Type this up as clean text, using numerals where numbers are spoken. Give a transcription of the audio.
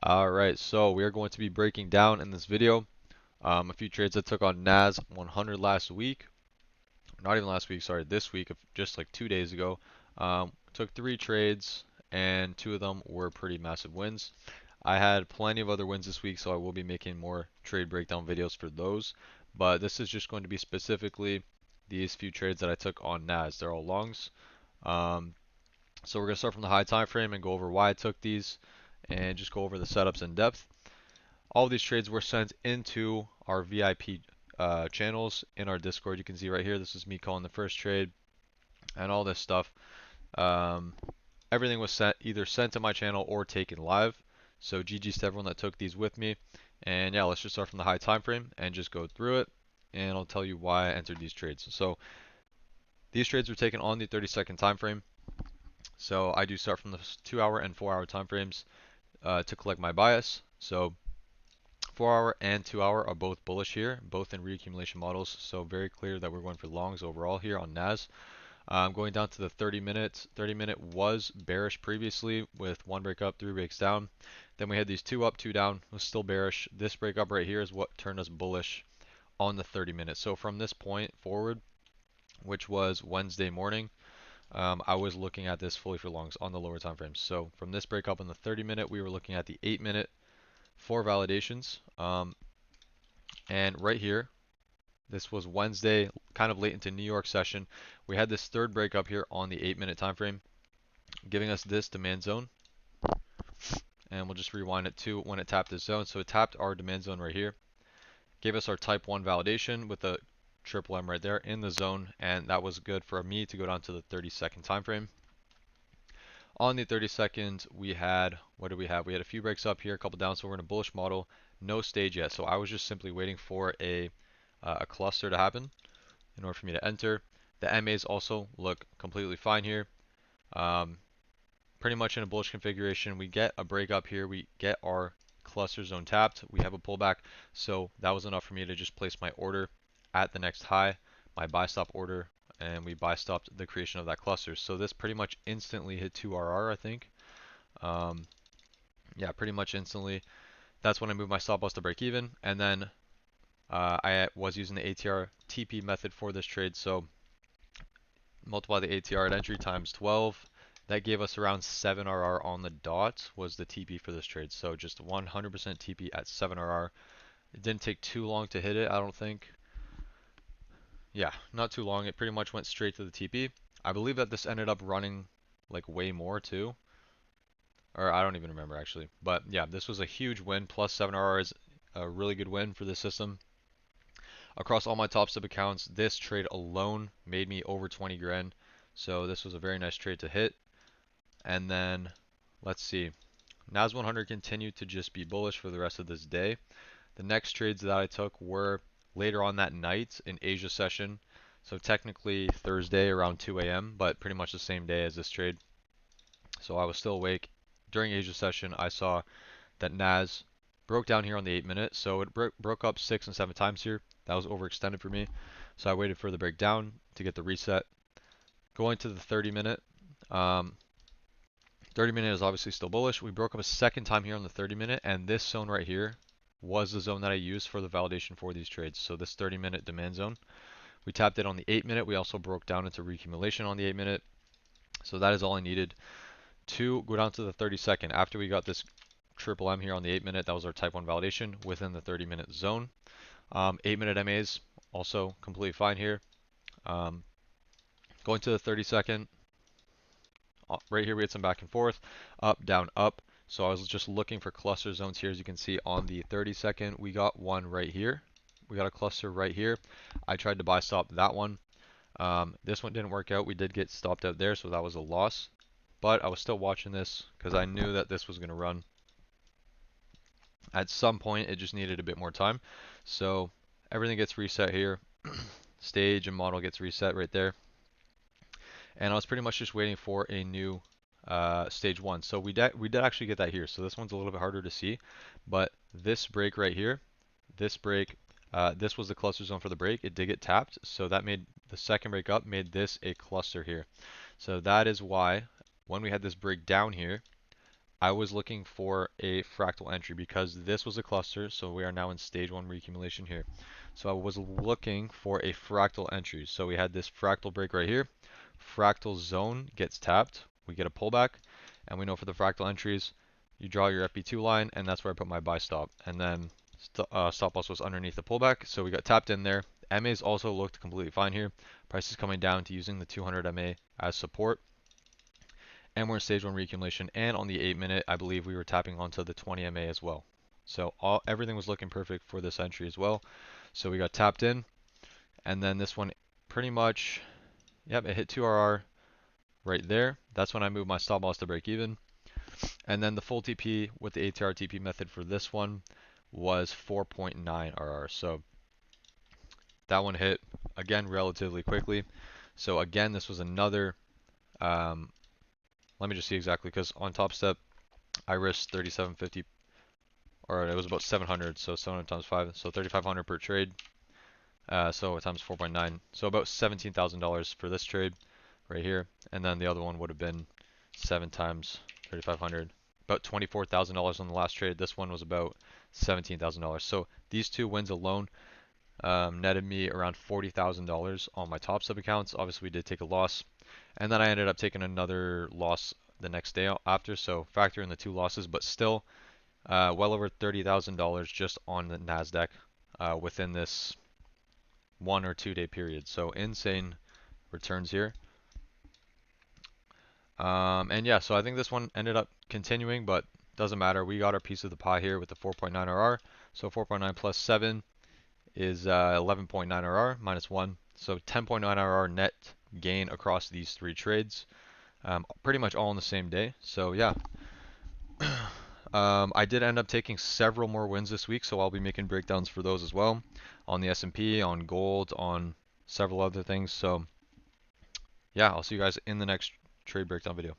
Alright, so we are going to be breaking down in this video a few trades I took on NAS 100 last week. Not even last week, sorry, this week, just like 2 days ago. Took 3 trades and 2 of them were pretty massive wins. I had plenty of other wins this week, so I will be making more trade breakdown videos for those. But this is just going to be specifically these few trades that I took on NAS. They're all longs. Um, so we're going to start from the high time frame and go over why I took these and just go over the setups in depth. All of these trades were sent into our VIP channels in our Discord. You can see right here, this is me calling the first trade and all this stuff. Um, Everything was either sent to my channel or taken live. So GG's to everyone that took these with me. And yeah, let's just start from the high time frame and just go through it. And I'll tell you why I entered these trades. So these trades were taken on the 30-second time frame. So I do start from the 2-hour and 4-hour time frames to collect my bias. So 4-hour and 2-hour are both bullish here, both in reaccumulation models, so very clear that we're going for longs overall here on NAS. Going down to the 30 minutes. 30 minute was bearish previously with 1 break up, 3 breaks down. Then we had these 2 up, 2 down, was still bearish. This break up right here is what turned us bullish on the 30 minutes. So from this point forward, which was Wednesday morning, I was looking at this fully for longs on the lower time frames. So from this break up on the 30 minute, we were looking at the 8 minute for validations. And right here, this was Wednesday, kind of late into New York session. We had this third break up here on the 8-minute time frame, giving us this demand zone. And we'll just rewind it to when it tapped this zone. So it tapped our demand zone right here, gave us our type 1 validation with the triple M right there in the zone, and that was good for me to go down to the 30-second time frame. On the 30-second, we had, what did we have? We had a few breaks up here, a couple down, so we're in a bullish model. No stage yet, so I was just simply waiting for a cluster to happen in order for me to enter. The MAs also look completely fine here. Pretty much in a bullish configuration. We get a break up here. We get our cluster zone tapped. We have a pullback. So that was enough for me to just place my order at the next high, my buy stop order, and we buy stopped the creation of that cluster. So this pretty much instantly hit 2RR, I think. Yeah, pretty much instantly. That's when I moved my stop loss to break even. And then I was using the ATR TP method for this trade. So multiply the ATR at entry times 12. That gave us around 7RR on the dot was the TP for this trade. So just 100% TP at 7RR. It didn't take too long to hit it, I don't think. Yeah, not too long. It pretty much went straight to the TP. I believe that this ended up running like way more too. Or I don't even remember actually. But yeah, this was a huge win. Plus 7RR is a really good win for this system. Across all my top step accounts, this trade alone made me over 20 grand. So this was a very nice trade to hit. And then let's see. NAS 100 continued to just be bullish for the rest of this day. The next trades that I took were later on that night in Asia session. So technically Thursday around 2 a.m., but pretty much the same day as this trade. So I was still awake. During Asia session, I saw that NAS broke down here on the 8-minute. So it broke up 6 and 7 times here. That was overextended for me. So I waited for the breakdown to get the reset. Going to the 30-minute. 30-minute is obviously still bullish. We broke up a second time here on the 30-minute, and this zone right here was the zone that I used for the validation for these trades. So this 30-minute demand zone. We tapped it on the 8-minute. We also broke down into reaccumulation on the 8-minute. So that is all I needed to go down to the 30-second. After we got this triple M here on the 8-minute, that was our type 1 validation within the 30-minute zone. 8-minute MAs also completely fine here. Going to the 30-second, right here we had some back and forth, up, down, up. So I was just looking for cluster zones here. As you can see on the 30-second, we got one right here. We got a cluster right here. I tried to buy stop that one. This one didn't work out. We did get stopped out there, so that was a loss. But I was still watching this because I knew that this was going to run. At some point, it just needed a bit more time. So everything gets reset here. Stage and model gets reset right there. And I was pretty much just waiting for a new stage 1. So we did actually get that here. So this one's a little bit harder to see, but this break right here, this break, this was the cluster zone for the break. It did get tapped, so that made the second break up, made this a cluster here. So that is why when we had this break down here, I was looking for a fractal entry because this was a cluster, so we are now in stage 1 reaccumulation here. So I was looking for a fractal entry. So we had this fractal break right here. Fractal zone gets tapped. We get a pullback, and we know for the fractal entries, you draw your FB2 line, and that's where I put my buy stop. And then stop loss was underneath the pullback, so we got tapped in there. MAs also looked completely fine here. Price is coming down to using the 200 MA as support. And we're in stage 1 reaccumulation, and on the 8-minute, I believe we were tapping onto the 20 MA as well. So everything was looking perfect for this entry as well. So we got tapped in, and then this one pretty much, yep, it hit 2RR right there. That's when I moved my stop loss to break even. And then the full TP with the ATR TP method for this one was 4.9 RR. So that one hit again relatively quickly. So again, this was another, let me just see exactly, because on Top Step, I risked 3750, or it was about 700, so 700 times 5, so 3500 per trade. So times 4.9, so about $17,000 for this trade right here, and then the other one would have been 7 times 3500, about $24,000 on the last trade. This one was about $17,000. So these two wins alone netted me around $40,000 on my Top Step accounts. Obviously, we did take a loss, and then I ended up taking another loss the next day after. So factor in the 2 losses, but still well over $30,000 just on the NASDAQ within this 1 or 2 day period. So insane returns here. And yeah, so I think this one ended up continuing, but doesn't matter. We got our piece of the pie here with the 4.9 RR. So 4.9 plus 7 is 11.9 RR minus 1. So 10.9 RR net gain across these 3 trades. Pretty much all in the same day. So yeah. I did end up taking several more wins this week, so I'll be making breakdowns for those as well on the S&P, on gold, on several other things. So yeah, I'll see you guys in the next trade breakdown video.